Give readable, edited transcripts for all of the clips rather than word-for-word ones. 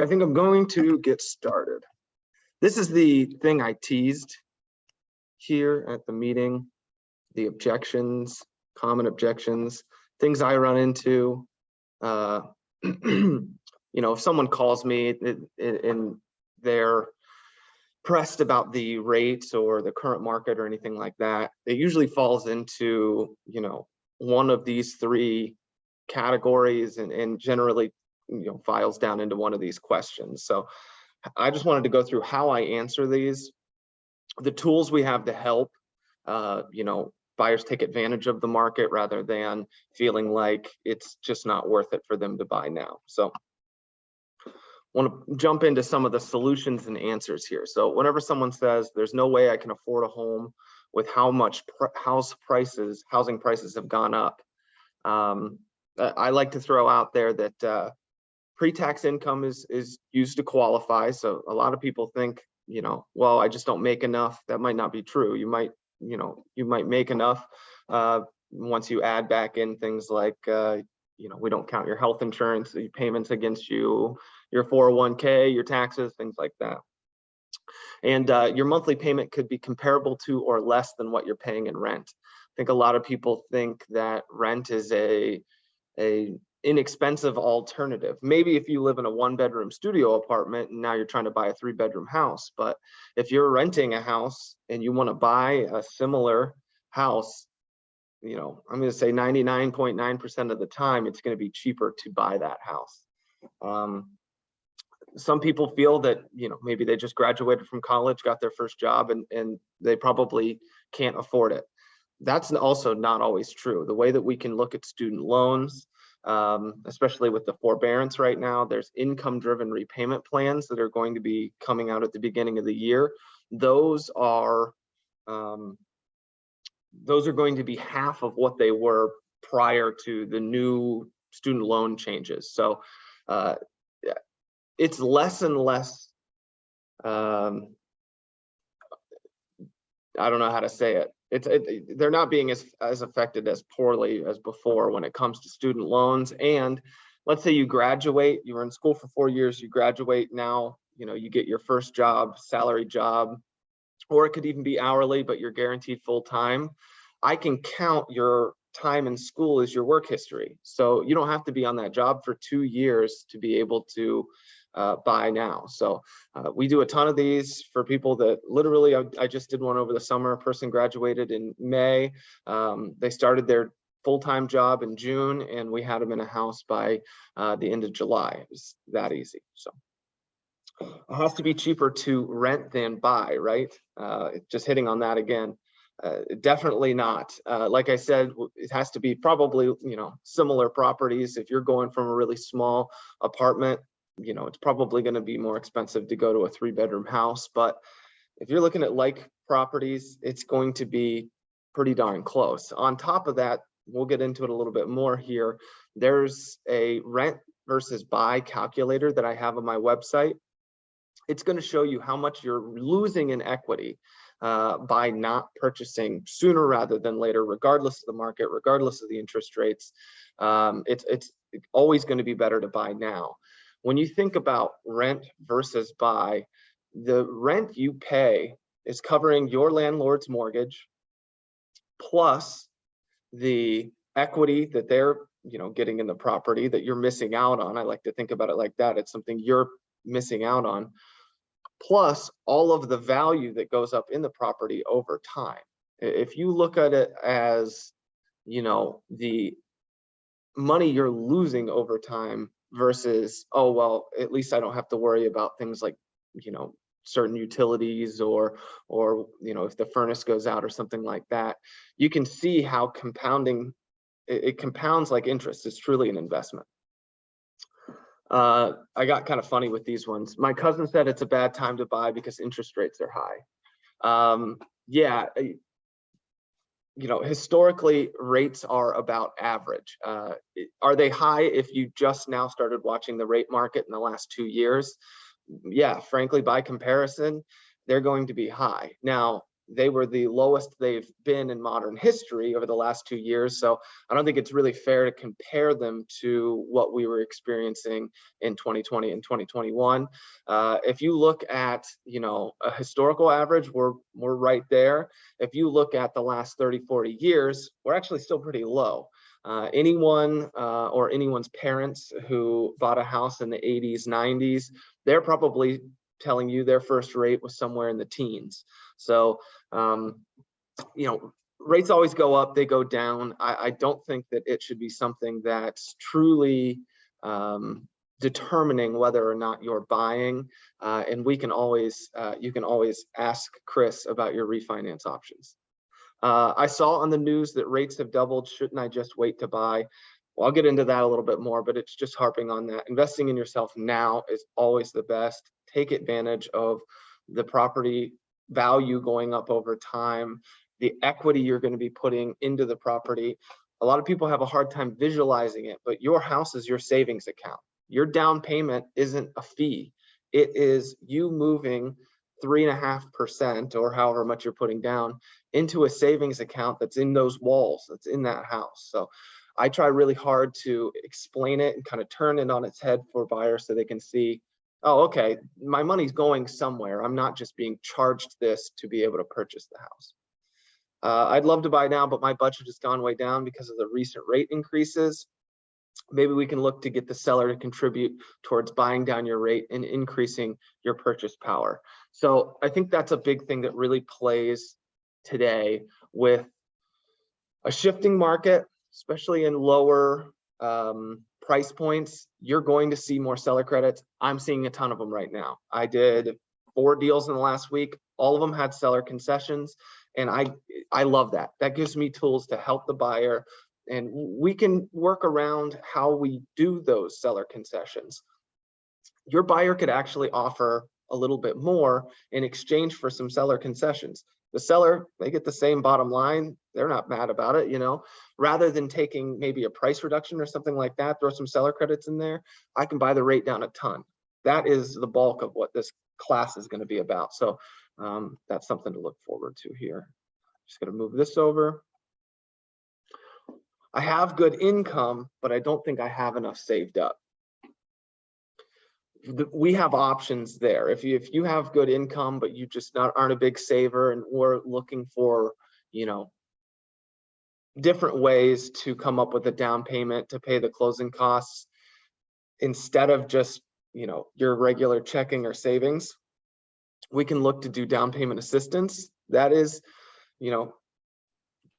I think I'm going to get started. This is the thing I teased here at the meeting, the objections, common objections, things I run into. If someone calls me and they're pressed about the rates or the current market or anything like that, it usually falls into, one of these three categories and generally, files down into one of these questions. So I just wanted to go through how I answer these, the tools we have to help, buyers take advantage of the market rather than feeling like it's just not worth it for them to buy now. So I want to jump into some of the solutions and answers here. So whenever someone says there's no way I can afford a home with how much housing prices have gone up, I like to throw out there that pre-tax income is used to qualify. So a lot of people think, well, I just don't make enough. That might not be true. You might make enough once you add back in things like, we don't count your health insurance, the payments against you, your 401k, your taxes, things like that. And your monthly payment could be comparable to or less than what you're paying in rent. I think a lot of people think that rent is a inexpensive alternative. Maybe if you live in a 1-bedroom studio apartment and now you're trying to buy a 3-bedroom house, but if you're renting a house and you want to buy a similar house, I'm going to say 99.9% of the time it's going to be cheaper to buy that house. Some people feel that, maybe they just graduated from college, got their first job, and they probably can't afford it. That's also not always true. The way that we can look at student loans, especially with the forbearance right now, there's income-driven repayment plans that are going to be coming out at the beginning of the year. Those are going to be half of what they were prior to the new student loan changes. So it's less and less, I don't know how to say it. They're not being as affected as poorly as before when it comes to student loans. And let's say you graduate, you were in school for 4 years, you graduate now, you get your first job, salary job, or it could even be hourly, but you're guaranteed full time. I can count your time in school as your work history. So you don't have to be on that job for 2 years to be able to buy now. So we do a ton of these for people that literally, I just did one over the summer. A person graduated in May. They started their full-time job in June, and we had them in a house by the end of July. It was that easy. So it has to be cheaper to rent than buy, right? Just hitting on that again. Definitely not. Like I said, it has to be probably, similar properties. If you're going from a really small apartment, it's probably going to be more expensive to go to a 3-bedroom house. But if you're looking at like properties, it's going to be pretty darn close. On top of that, we'll get into it a little bit more here. There's a rent versus buy calculator that I have on my website. It's going to show you how much you're losing in equity by not purchasing sooner rather than later, regardless of the market, regardless of the interest rates. It's always going to be better to buy now. When you think about rent versus buy, the rent you pay is covering your landlord's mortgage plus the equity that they're getting in the property that you're missing out on. I like to think about it like that. It's something you're missing out on, plus all of the value that goes up in the property over time. If you look at it as, the money you're losing over time versus, oh, well, at least I don't have to worry about things like, certain utilities or if the furnace goes out or something like that, you can see how it compounds like interest. It's truly an investment. I got kind of funny with these ones. My cousin said it's a bad time to buy because interest rates are high. Yeah, historically rates are about average. Are they high if you just now started watching the rate market in the last 2 years? Yeah, frankly, by comparison, they're going to be high. Now, they were the lowest they've been in modern history over the last 2 years. So I don't think it's really fair to compare them to what we were experiencing in 2020 and 2021. If you look at, a historical average, we're right there. If you look at the last 30, 40 years, we're actually still pretty low. Anyone or anyone's parents who bought a house in the 80s, 90s, they're probably telling you their first rate was somewhere in the teens. So, rates always go up, they go down. I don't think that it should be something that's truly determining whether or not you're buying. And you can always ask Chris about your refinance options. I saw on the news that rates have doubled. Shouldn't I just wait to buy? Well, I'll get into that a little bit more, but it's just harping on that. Investing in yourself now is always the best. Take advantage of the property value going up over time, the equity you're going to be putting into the property. A lot of people have a hard time visualizing it, but your house is your savings account. Your down payment isn't a fee. It is you moving 3.5% or however much you're putting down into a savings account that's in those walls, that's in that house. So I try really hard to explain it and kind of turn it on its head for buyers so they can see, oh, okay, my money's going somewhere. I'm not just being charged this to be able to purchase the house. I'd love to buy now, but my budget has gone way down because of the recent rate increases. Maybe we can look to get the seller to contribute towards buying down your rate and increasing your purchase power. So I think that's a big thing that really plays today with a shifting market, especially in lower price points. You're going to see more seller credits. I'm seeing a ton of them right now. I did 4 deals in the last week. All of them had seller concessions, and I love that. That gives me tools to help the buyer, and we can work around how we do those seller concessions. Your buyer could actually offer a little bit more in exchange for some seller concessions. The seller, they get the same bottom line. They're not mad about it, rather than taking maybe a price reduction or something like that, throw some seller credits in there. I can buy the rate down a ton. That is the bulk of what this class is going to be about. So that's something to look forward to here. Just going to move this over. I have good income, but I don't think I have enough saved up. We have options there. If you have good income, but you just aren't a big saver, and we're looking for, different ways to come up with a down payment to pay the closing costs instead of just, your regular checking or savings, we can look to do down payment assistance. That is,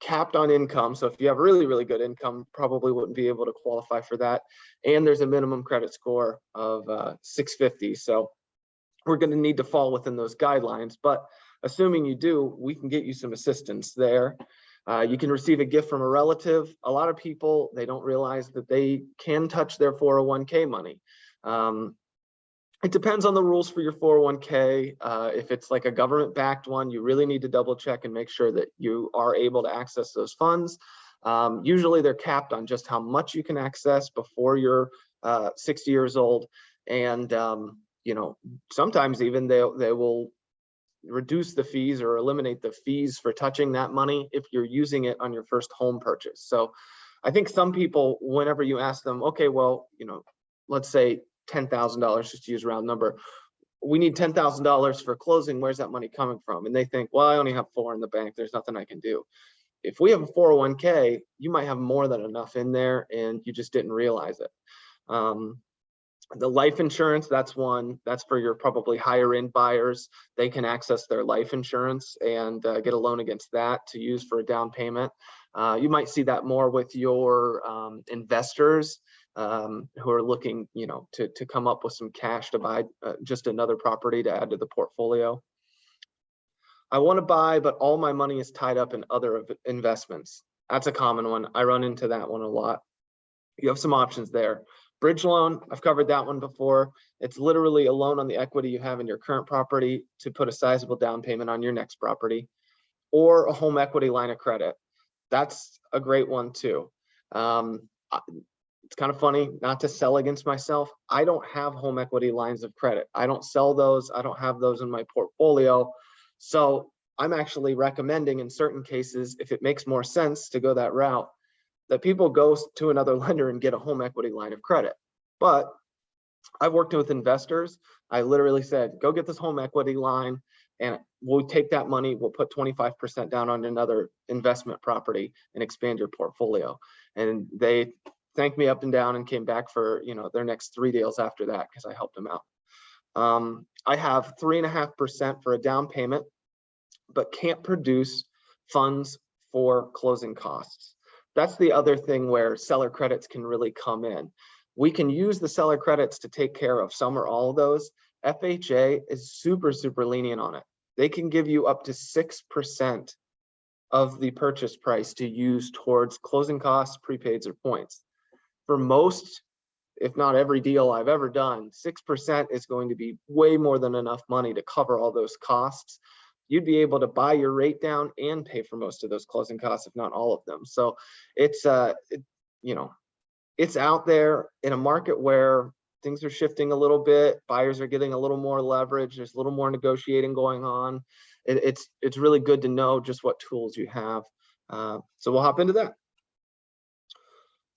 capped on income. So if you have really, really good income, probably wouldn't be able to qualify for that. And there's a minimum credit score of 650. So we're going to need to fall within those guidelines. But assuming you do, we can get you some assistance there. You can receive a gift from a relative. A lot of people, they don't realize that they can touch their 401k money. It depends on the rules for your 401k. If it's like a government-backed one, you really need to double check and make sure that you are able to access those funds. Usually they're capped on just how much you can access before you're 60 years old. And, sometimes even they will reduce the fees or eliminate the fees for touching that money if you're using it on your first home purchase. So I think some people, whenever you ask them, okay, well, let's say $10,000, just to use a round number, we need $10,000 for closing. Where's that money coming from? And they think, well, I only have 4 in the bank. There's nothing I can do. If we have a 401k, you might have more than enough in there and you just didn't realize it. The life insurance, that's for your probably higher end buyers. They can access their life insurance and get a loan against that to use for a down payment. You might see that more with your investors who are looking, to come up with some cash to buy just another property to add to the portfolio. I want to buy, but all my money is tied up in other investments. That's a common one. I run into that one a lot. You have some options there. Bridge loan, I've covered that one before. It's literally a loan on the equity you have in your current property to put a sizable down payment on your next property, or a home equity line of credit. That's a great one too. It's kind of funny, not to sell against myself. I don't have home equity lines of credit. I don't sell those. I don't have those in my portfolio. So I'm actually recommending in certain cases, if it makes more sense to go that route, that people go to another lender and get a home equity line of credit. But I've worked with investors. I literally said, go get this home equity line and we'll take that money, we'll put 25% down on another investment property and expand your portfolio. And they thanked me up and down and came back for, you know, their next 3 deals after that because I helped them out. I have 3.5% for a down payment, but can't produce funds for closing costs. That's the other thing where seller credits can really come in. We can use the seller credits to take care of some or all of those. FHA is super, super lenient on it. They can give you up to 6% of the purchase price to use towards closing costs, prepaids, or points. For most, if not every deal I've ever done, 6% is going to be way more than enough money to cover all those costs. You'd be able to buy your rate down and pay for most of those closing costs, if not all of them. So it's, you know, it's out there in a market where things are shifting a little bit. Buyers are getting a little more leverage. There's a little more negotiating going on. It's really good to know just what tools you have. So we'll hop into that.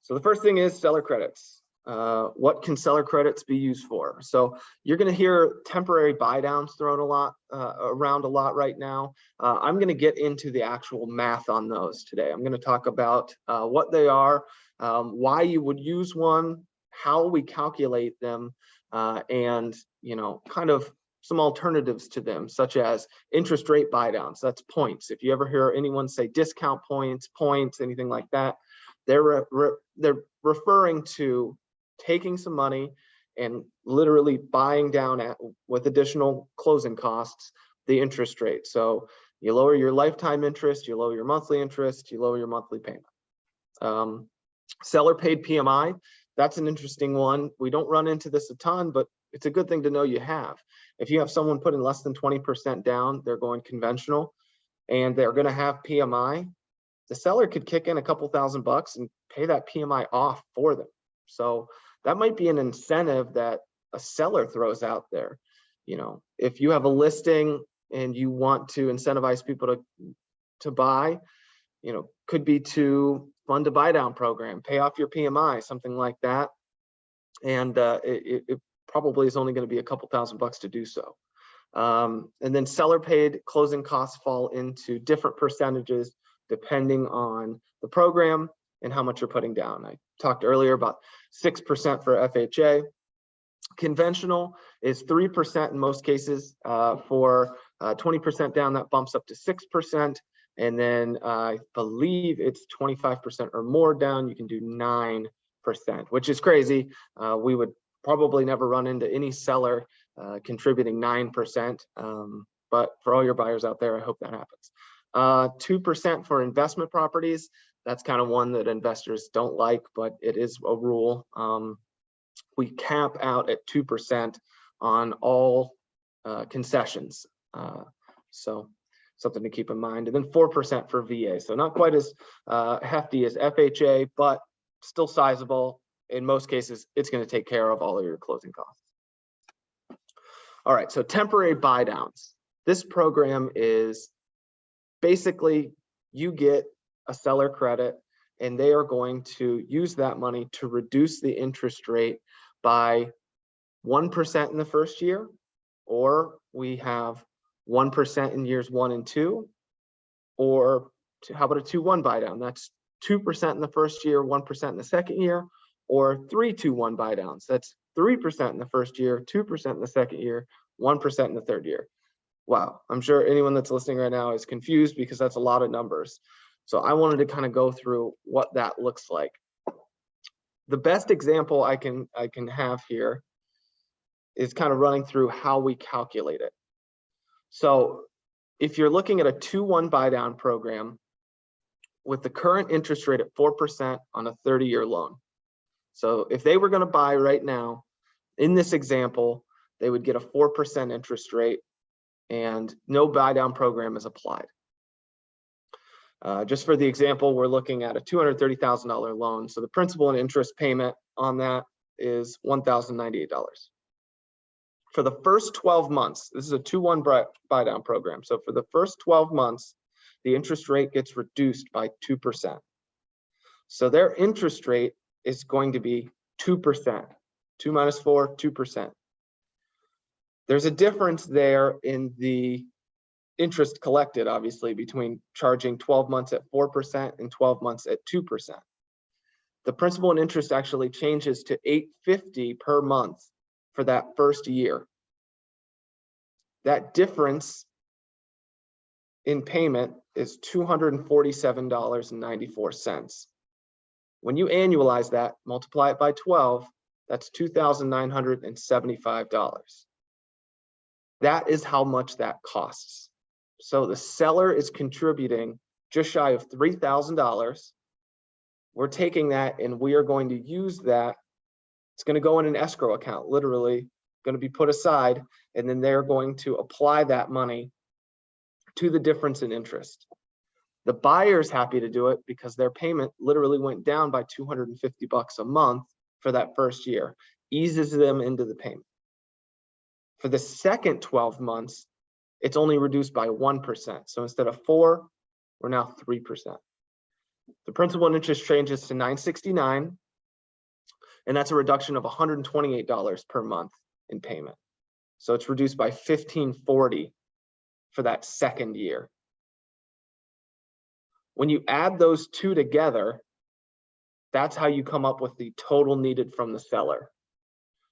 So the first thing is seller credits. What can seller credits be used for? So you're going to hear temporary buy downs thrown around a lot right now. I'm going to get into the actual math on those today. I'm going to talk about what they are, why you would use one, how we calculate them, and, you know, kind of some alternatives to them, such as interest rate buy downs. That's points. If you ever hear anyone say discount points, anything like that, they're referring to taking some money and literally buying down with additional closing costs the interest rate. So you lower your lifetime interest, you lower your monthly interest, you lower your monthly payment. Seller paid PMI, that's an interesting one. We don't run into this a ton, but it's a good thing to know you have. If you have someone putting less than 20% down, they're going conventional and they're going to have PMI, the seller could kick in a couple $1,000 and pay that PMI off for them. So that might be an incentive that a seller throws out there. You know, if you have a listing and you want to incentivize people to buy, you know, could be to fund a buy down program, pay off your PMI, something like that. And it probably is only going to be a couple $1,000 to do so. And then seller paid closing costs fall into different percentages depending on the program and how much you're putting down. I talked earlier about 6% for FHA. Conventional is 3% in most cases. For 20% down, that bumps up to 6%. And then I believe it's 25% or more down, you can do 9%, which is crazy. We would probably never run into any seller contributing 9%. But for all your buyers out there, I hope that happens. 2% for investment properties. That's kind of one that investors don't like, but it is a rule. We cap out at 2% on all concessions. So something to keep in mind. And then 4% for VA. So not quite as hefty as FHA, but still sizable. In most cases, it's going to take care of all of your closing costs. All right, so temporary buy downs. This program is basically you get a seller credit and they are going to use that money to reduce the interest rate by 1% in the first year, or we have 1% in years 1 and 2, or how about a 2-1 buy down? That's 2% in the first year, 1% in the second year, or 3-2-1 buy downs. That's 3% in the first year, 2% in the second year, 1% in the third year. Wow, I'm sure anyone that's listening right now is confused because that's a lot of numbers. So I wanted to kind of go through what that looks like. The best example I can have here is kind of running through how we calculate it. So if you're looking at a 2-1 buy down program with the current interest rate at 4% on a 30-year loan. So if they were going to buy right now, in this example, they would get a 4% interest rate and no buy down program is applied. Just for the example, we're looking at a $230,000 loan. So the principal and interest payment on that is $1,098. For the first 12 months, this is a 2-1 buy down program. So for the first 12 months, the interest rate gets reduced by 2%. So their interest rate is going to be 2%. 2 minus 4, 2%. There's a difference there in the interest collected, obviously, between charging 12 months at 4% and 12 months at 2%. The principal and interest actually changes to $850 per month for that first year. That difference in payment is $247.94. When you annualize that, multiply it by 12, that's $2,975. That is how much that costs. So the seller is contributing just shy of $3,000. We're taking that and we are going to use that. It's going to go in an escrow account, literally going to be put aside, and then they're going to apply that money to the difference in interest. The buyer's happy to do it because their payment literally went down by $250 a month for that first year, eases them into the payment. For the second 12 months, it's only reduced by 1%. So instead of 4, we're now 3%. The principal and interest changes to $969, and that's a reduction of $128 per month in payment. So it's reduced by $1,540 for that second year. When you add those two together, that's how you come up with the total needed from the seller.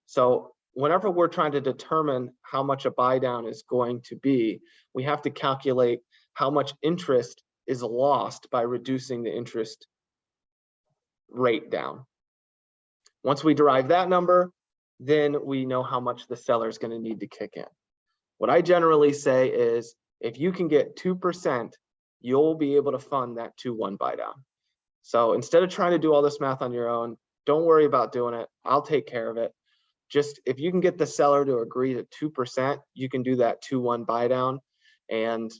So whenever we're trying to determine how much a buy down is going to be, we have to calculate how much interest is lost by reducing the interest rate down. Once we derive that number, then we know how much the seller is going to need to kick in. What I generally say is, if you can get 2%, you'll be able to fund that 2-1 buy down. So instead of trying to do all this math on your own, don't worry about doing it. I'll take care of it. Just if you can get the seller to agree to 2%, you can do that 2-1 buy down, and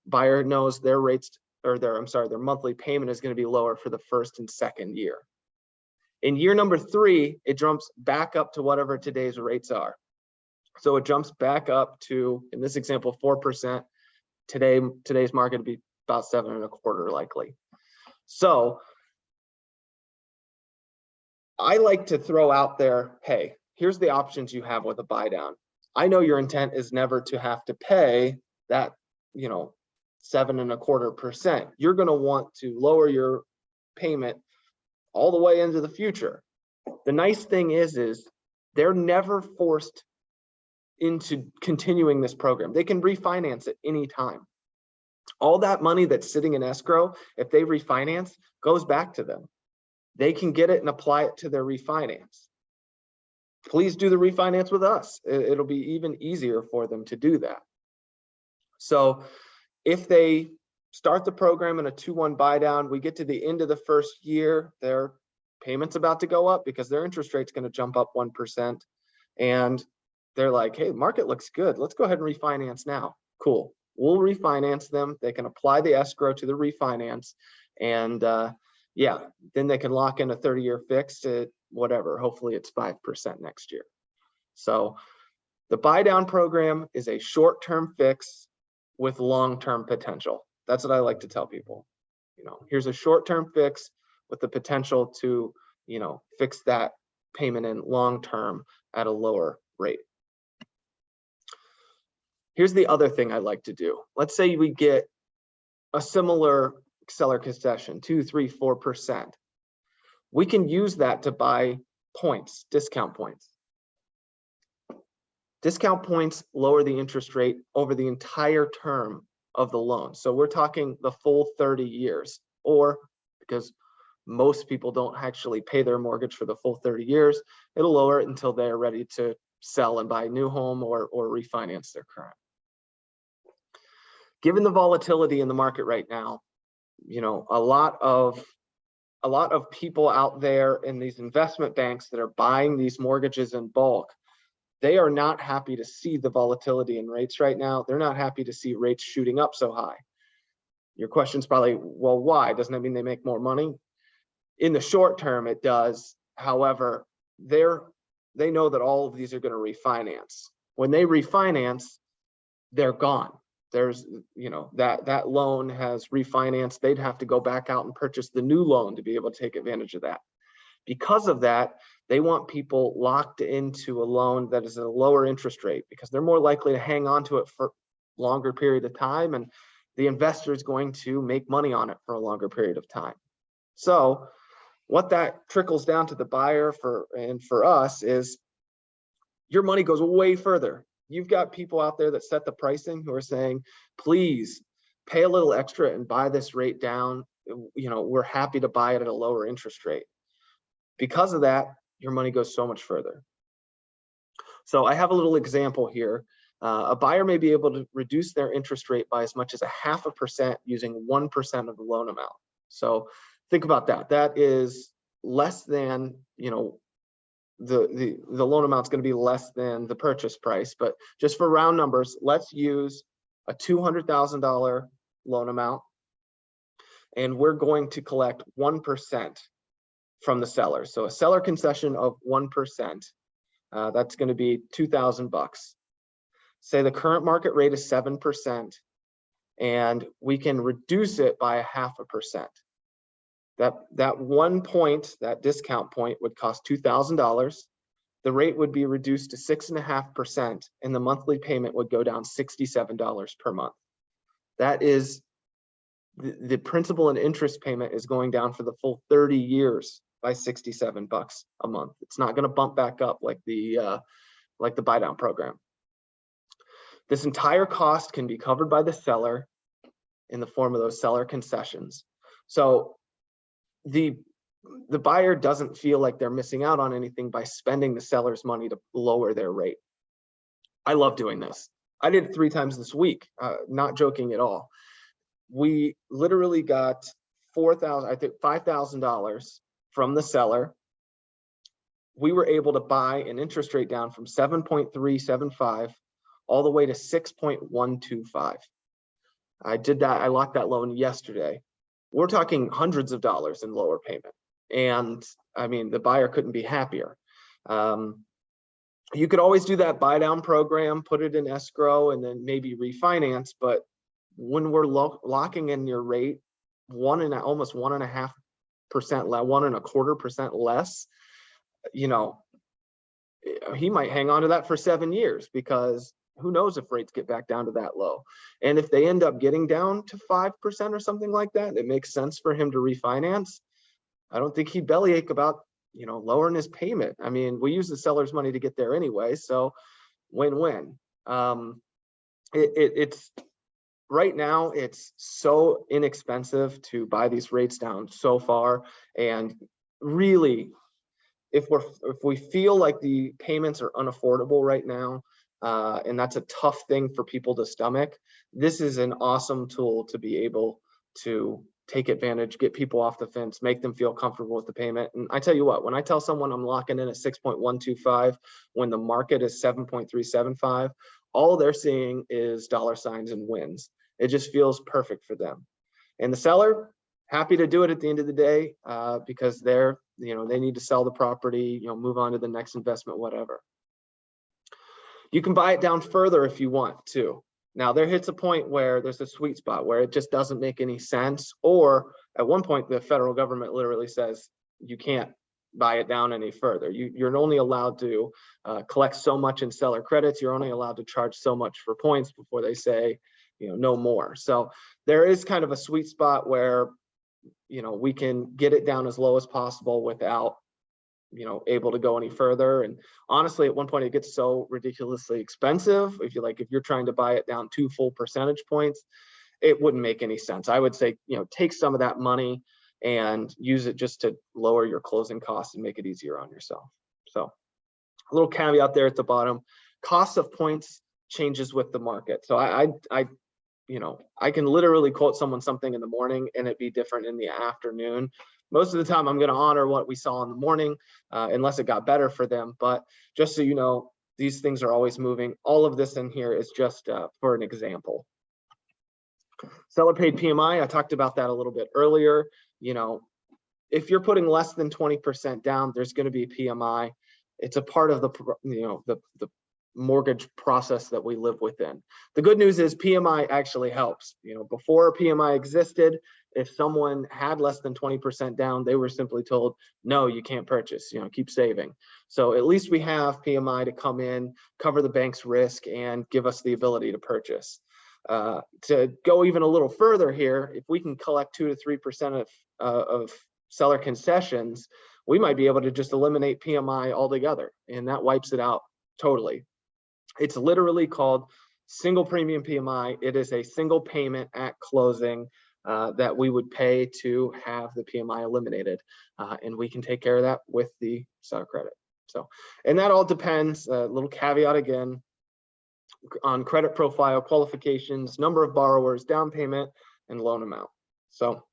buyer knows their rates, or their monthly payment is going to be lower for the first and second year. In year number 3, it jumps back up to whatever today's rates are. So it jumps back up to, in this example, 4%. Today's market would be about 7.25 likely. So I like to throw out there, hey, here's the options you have with a buy down. I know your intent is never to have to pay that 7.25%. You're going to want to lower your payment all the way into the future. The nice thing is they're never forced into continuing this program. They can refinance at any time. All that money that's sitting in escrow, if they refinance, goes back to them. They can get it and apply it to their refinance. Please do the refinance with us. It'll be even easier for them to do that. So if they start the program in a 2-1 buy down, we get to the end of the first year, their payment's about to go up because their interest rate's going to jump up 1%. And they're like, hey, market looks good. Let's go ahead and refinance now. Cool. We'll refinance them. They can apply the escrow to the refinance. And yeah, then they can lock in a 30-year fix at whatever. Hopefully it's 5% next year. So the buy down program is a short-term fix with long-term potential. That's what I like to tell people. Here's a short-term fix with the potential to, fix that payment in long-term at a lower rate. Here's the other thing I like to do. Let's say we get a similar seller concession, 2, 3, 4%. We can use that to buy points, discount points. Discount points lower the interest rate over the entire term of the loan. So we're talking the full 30 years, or because most people don't actually pay their mortgage for the full 30 years, it'll lower it until they're ready to sell and buy a new home or refinance their current. Given the volatility in the market right now, a lot of people out there in these investment banks that are buying these mortgages in bulk, they are not happy to see the volatility in rates right now. They're not happy to see rates shooting up so high. Your question's probably, well, why? Doesn't that mean they make more money? In the short term, it does. However, they know that all of these are going to refinance. When they refinance, they're gone. There's, that loan has refinanced. They'd have to go back out and purchase the new loan to be able to take advantage of that. Because of that, they want people locked into a loan that is at a lower interest rate, because they're more likely to hang on to it for a longer period of time, and the investor is going to make money on it for a longer period of time. So what that trickles down to the buyer and for us is your money goes way further. You've got people out there that set the pricing who are saying, please pay a little extra and buy this rate down. We're happy to buy it at a lower interest rate. Because of that, your money goes so much further. So I have a little example here. A buyer may be able to reduce their interest rate by as much as 0.5% using 1% of the loan amount. So think about that. That is less than, the loan amount is going to be less than the purchase price. But just for round numbers, let's use a $200,000 loan amount, and we're going to collect 1% from the seller. So a seller concession of 1%, that's going to be $2,000. Say the current market rate is 7%, and we can reduce it by 0.5%. That 1 point, that discount point, would cost $2,000. The rate would be reduced to 6.5%, and the monthly payment would go down $67 per month. That is the principal and interest payment is going down for the full 30 years by $67 a month. It's not going to bump back up like the buy down program. This entire cost can be covered by the seller in the form of those seller concessions. So the buyer doesn't feel like they're missing out on anything by spending the seller's money to lower their rate. I love doing this. I did it 3 times this week, not joking at all. We literally got $5,000 from the seller. We were able to buy an interest rate down from 7.375 all the way to 6.125. I did that. I locked that loan yesterday. We're talking hundreds of dollars in lower payment. And I mean, the buyer couldn't be happier. You could always do that buy down program, put it in escrow, and then maybe refinance. But when we're locking in your rate, almost 1.5%, 1.25% less, he might hang on to that for 7 years, because who knows if rates get back down to that low. And if they end up getting down to 5% or something like that, it makes sense for him to refinance. I don't think he'd bellyache about, lowering his payment. I mean, we use the seller's money to get there anyway, so win-win. It's right now, it's so inexpensive to buy these rates down so far. And really, if we feel like the payments are unaffordable right now, and that's a tough thing for people to stomach, this is an awesome tool to be able to take advantage, get people off the fence, make them feel comfortable with the payment. And I tell you what, when I tell someone I'm locking in at 6.125 when the market is 7.375, all they're seeing is dollar signs and wins. It just feels perfect for them. And the seller, happy to do it at the end of the day, because they need to sell the property, move on to the next investment, whatever. You can buy it down further if you want to. Now, there hits a point where there's a sweet spot where it just doesn't make any sense. Or at one point, the federal government literally says you can't buy it down any further. You're only allowed to collect so much in seller credits. You're only allowed to charge so much for points before they say, no more. So there is kind of a sweet spot where, we can get it down as low as possible without, able to go any further. And honestly, at one point it gets so ridiculously expensive. If you're trying to buy it down 2 full percentage points, it wouldn't make any sense. I would say, take some of that money and use it just to lower your closing costs and make it easier on yourself. So a little caveat there at the bottom, cost of points changes with the market. So I can literally quote someone something in the morning and it be different in the afternoon. Most of the time, I'm going to honor what we saw in the morning, unless it got better for them. But just so you know, these things are always moving. All of this in here is just for an example. Seller paid PMI, I talked about that a little bit earlier. If you're putting less than 20% down, there's going to be PMI. It's a part of the mortgage process that we live within. The good news is PMI actually helps. Before PMI existed, if someone had less than 20% down, they were simply told, no, you can't purchase, keep saving. So at least we have PMI to come in, cover the bank's risk, and give us the ability to purchase. To go even a little further here, if we can collect 2 to 3% of seller concessions, we might be able to just eliminate PMI altogether, and that wipes it out totally. It's literally called single premium PMI. It is a single payment at closing that we would pay to have the PMI eliminated, and we can take care of that with the seller credit. So, and that all depends, a little caveat again, on credit profile, qualifications, number of borrowers, down payment, and loan amount. So,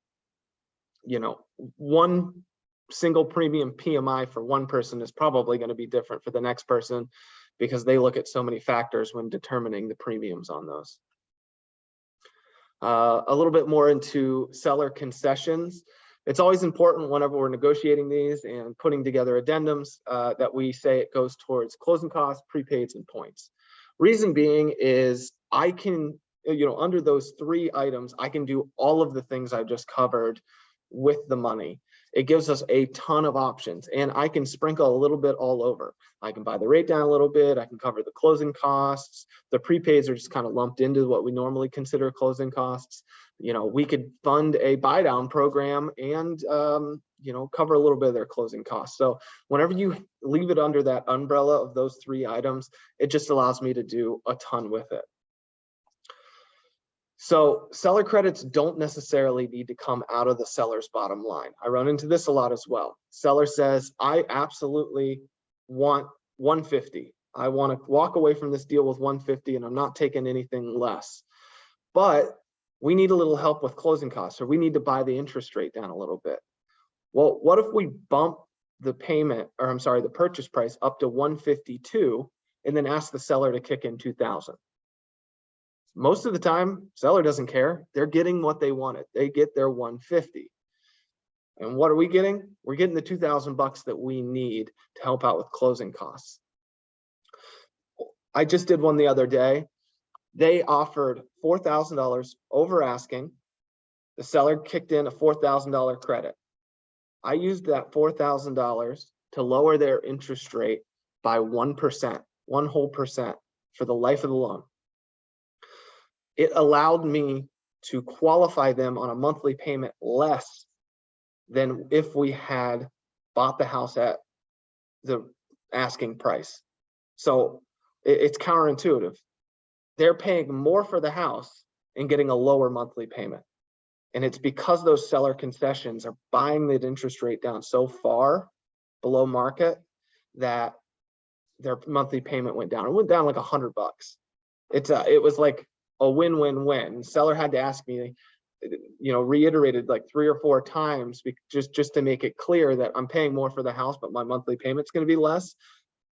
one single premium PMI for one person is probably going to be different for the next person, because they look at so many factors when determining the premiums on those. A little bit more into seller concessions. It's always important whenever we're negotiating these and putting together addendums that we say it goes towards closing costs, prepaids, and points. Reason being is I can, under those 3 items, I can do all of the things I just covered with the money. It gives us a ton of options, and I can sprinkle a little bit all over. I can buy the rate down a little bit. I can cover the closing costs. The prepaids are just kind of lumped into what we normally consider closing costs. We could fund a buy down program and, cover a little bit of their closing costs. So whenever you leave it under that umbrella of those 3 items, it just allows me to do a ton with it. So seller credits don't necessarily need to come out of the seller's bottom line. I run into this a lot as well. Seller says, I absolutely want 150. I want to walk away from this deal with 150 and I'm not taking anything less. But we need a little help with closing costs, or we need to buy the interest rate down a little bit. Well, what if we bump the the purchase price up to 152 and then ask the seller to kick in 2,000? Most of the time, seller doesn't care. They're getting what they wanted. They get their 150. And what are we getting? We're getting the 2,000 bucks that we need to help out with closing costs. I just did one the other day. They offered $4,000 over asking. The seller kicked in a $4,000 credit. I used that $4,000 to lower their interest rate by 1%, 1 whole percent for the life of the loan. It allowed me to qualify them on a monthly payment less than if we had bought the house at the asking price. So it's counterintuitive. They're paying more for the house and getting a lower monthly payment. And it's because those seller concessions are buying that interest rate down so far below market that their monthly payment went down. It went down like $100 bucks. It was like a win-win-win. Seller had to ask me, reiterated like 3 or 4 times just to make it clear that I'm paying more for the house, but my monthly payment's going to be less,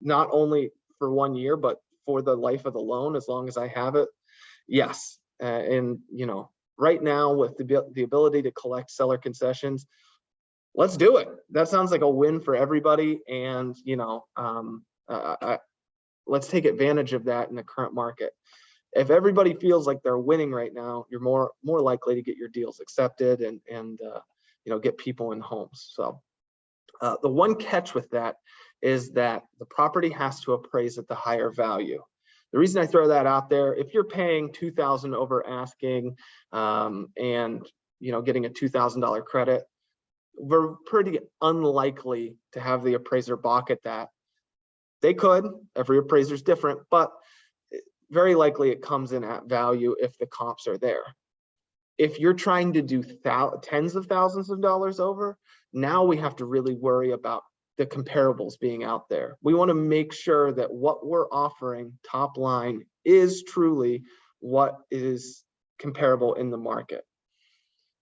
not only for 1 year, but for the life of the loan, as long as I have it. Yes. And, right now with the ability to collect seller concessions, let's do it. That sounds like a win for everybody. And, let's take advantage of that in the current market. If everybody feels like they're winning right now, you're more likely to get your deals accepted and get people in homes. So the one catch with that is that the property has to appraise at the higher value. The reason I throw that out there, if you're paying $2,000 over asking and getting a $2,000 credit, we're pretty unlikely to have the appraiser balk at that. They could, every appraiser is different, but very likely it comes in at value if the comps are there. If you're trying to do tens of thousands of dollars over, now we have to really worry about the comparables being out there. We want to make sure that what we're offering top line is truly what is comparable in the market.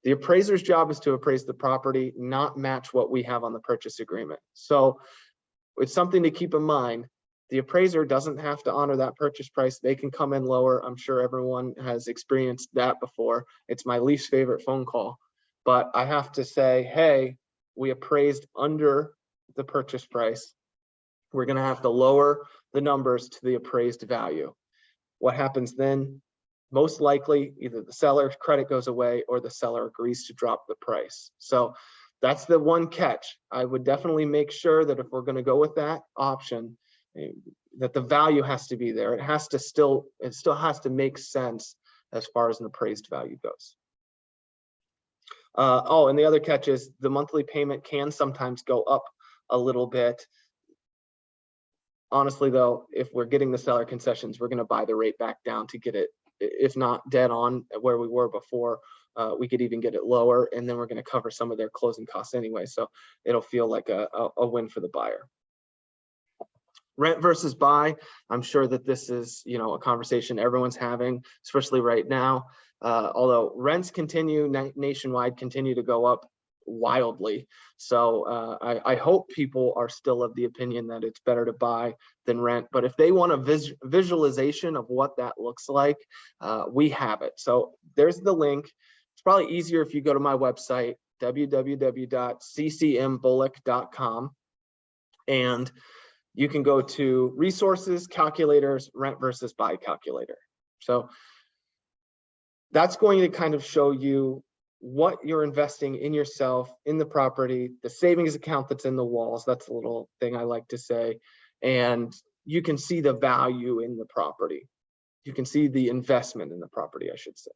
The appraiser's job is to appraise the property, not match what we have on the purchase agreement. So it's something to keep in mind. The appraiser doesn't have to honor that purchase price. They can come in lower. I'm sure everyone has experienced that before. It's my least favorite phone call, but I have to say, hey, we appraised under the purchase price. we're going to have to lower the numbers to the appraised value. What happens then? Most likely, either the seller's credit goes away or the seller agrees to drop the price. So that's the one catch. I would definitely make sure that if we're going to go with that option, that the value has to be there. It still has to make sense as far as an appraised value goes. Oh, and the other catch is the monthly payment can sometimes go up a little bit. Honestly, though, if we're getting the seller concessions, we're going to buy the rate back down to get it, if not dead on where we were before. We could even get it lower, and then we're going to cover some of their closing costs anyway. So it'll feel like a win for the buyer. Rent versus buy. I'm sure that this is, a conversation everyone's having, especially right now. Although rents nationwide continue to go up wildly. So I hope people are still of the opinion that it's better to buy than rent. But if they want a visualization of what that looks like, we have it. So there's the link. It's probably easier if you go to my website, www.ccmbullock.com, and you can go to resources, calculators, rent versus buy calculator. So that's going to kind of show you what you're investing in yourself, in the property, the savings account that's in the walls. That's a little thing I like to say. And you can see the value in the property. You can see the investment in the property, I should say.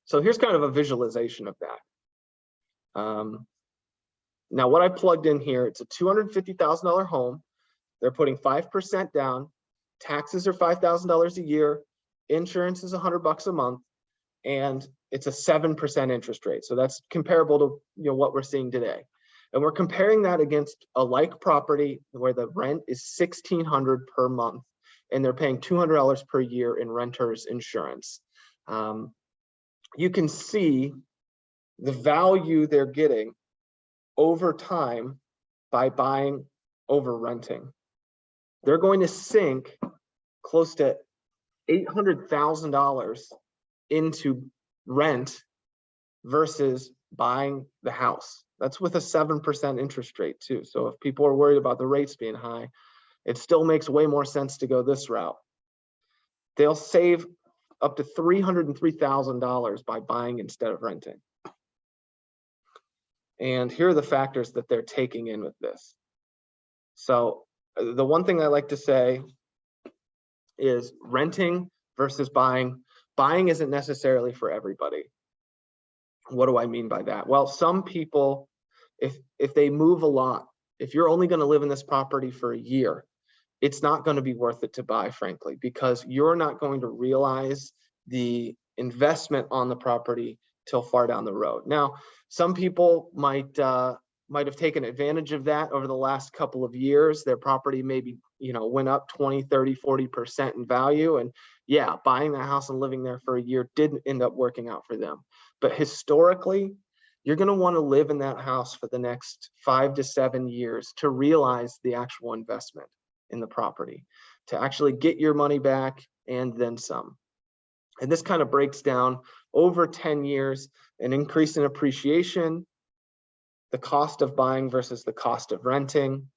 So here's kind of a visualization of that. Now, what I plugged in here, it's a $250,000 home. They're putting 5% down. Taxes are $5,000 a year. Insurance is $100 a month, and it's a 7% interest rate. So that's comparable to what we're seeing today. And we're comparing that against a like property where the rent is $1,600 per month, and they're paying $200 per year in renter's insurance. You can see the value they're getting over time by buying over renting. They're going to sink close to $800,000 into rent versus buying the house. That's with a 7% interest rate too. So if people are worried about the rates being high, it still makes way more sense to go this route. They'll save up to $303,000 by buying instead of renting. And here are the factors that they're taking in with this. So the one thing I like to say is renting versus buying. Buying isn't necessarily for everybody. What do I mean by that? Well, some people, if they move a lot, if you're only going to live in this property for a year, it's not going to be worth it to buy, frankly, because you're not going to realize the investment on the property till far down the road. Now, some people might have taken advantage of that over the last couple of years. Their property maybe, went up 20, 30, 40% in value. And yeah, buying that house and living there for a year didn't end up working out for them. But historically, you're going to want to live in that house for the next 5 to 7 years to realize the actual investment in the property, to actually get your money back and then some. And this kind of breaks down over 10 years, an increase in appreciation, the cost of buying versus the cost of renting,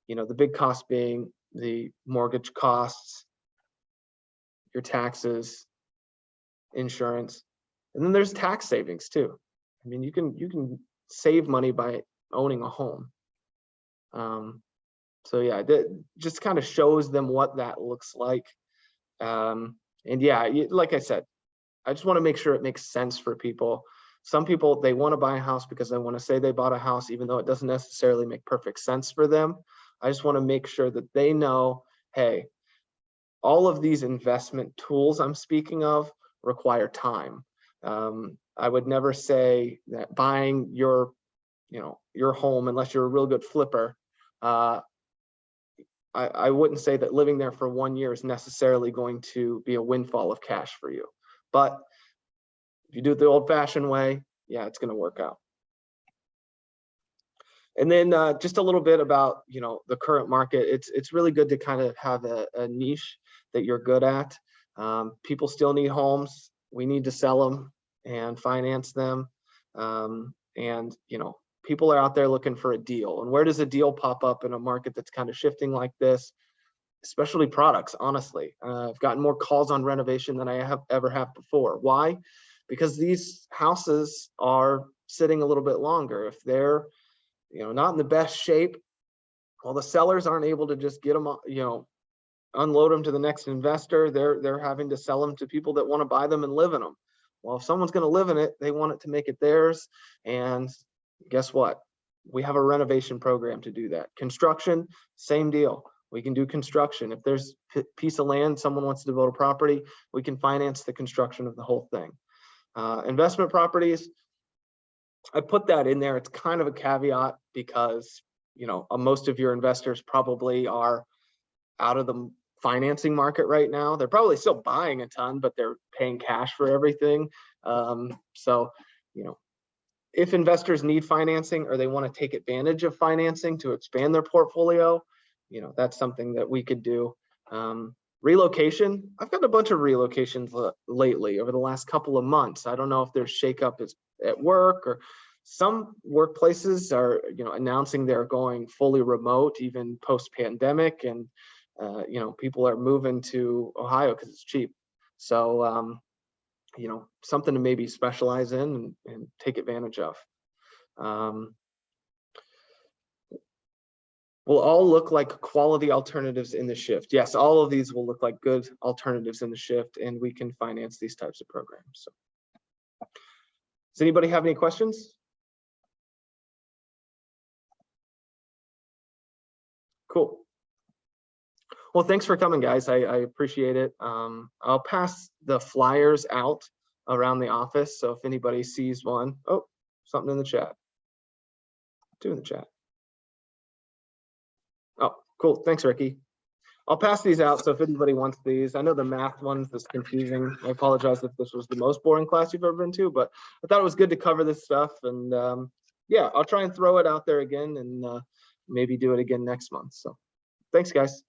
the big cost being the mortgage costs, your taxes, insurance, and then there's tax savings too. I mean, you can save money by owning a home. So yeah, that just kind of shows them what that looks like. And yeah, like I said, I just want to make sure it makes sense for people. Some people, they want to buy a house because they want to say they bought a house, even though it doesn't necessarily make perfect sense for them. I just want to make sure that they know, hey, all of these investment tools I'm speaking of require time. I would never say that buying your home, unless you're a real good flipper, I wouldn't say that living there for 1 year is necessarily going to be a windfall of cash for you. But if you do it the old-fashioned way, yeah, it's going to work out. And then just a little bit about the current market. It's really good to kind of have a niche that you're good at. People still need homes. We need to sell them and finance them. And people are out there looking for a deal. And where does a deal pop up in a market that's kind of shifting like this? Specialty products, honestly. I've gotten more calls on renovation than I have ever have before. Why? Because these houses are sitting a little bit longer. If they're, not in the best shape, well, the sellers aren't able to just get them, unload them to the next investor. They're having to sell them to people that want to buy them and live in them. Well, if someone's going to live in it, they want it to make it theirs. And guess what? We have a renovation program to do that. Construction, same deal. We can do construction. If there's a piece of land, someone wants to develop a property, we can finance the construction of the whole thing. Investment properties, I put that in there. It's kind of a caveat because, most of your investors probably are out of the financing market right now. They're probably still buying a ton, but they're paying cash for everything. So, if investors need financing or they want to take advantage of financing to expand their portfolio, that's something that we could do. Relocation, I've got a bunch of relocations lately over the last couple of months. I don't know if there's shakeup at work, or some workplaces are, announcing they're going fully remote, even post-pandemic, and people are moving to Ohio because it's cheap. So, something to maybe specialize in and take advantage of. Will all look like quality alternatives in the shift? Yes, all of these will look like good alternatives in the shift, and we can finance these types of programs. So, does anybody have any questions? Cool. Well, thanks for coming, guys. I appreciate it. I'll pass the flyers out around the office. So if anybody sees one, oh, something in the chat. Two in the chat. Oh, cool. Thanks, Ricky. I'll pass these out. So if anybody wants these, I know the math ones is confusing. I apologize if this was the most boring class you've ever been to, but I thought it was good to cover this stuff. And yeah, I'll try and throw it out there again and maybe do it again next month. So thanks, guys.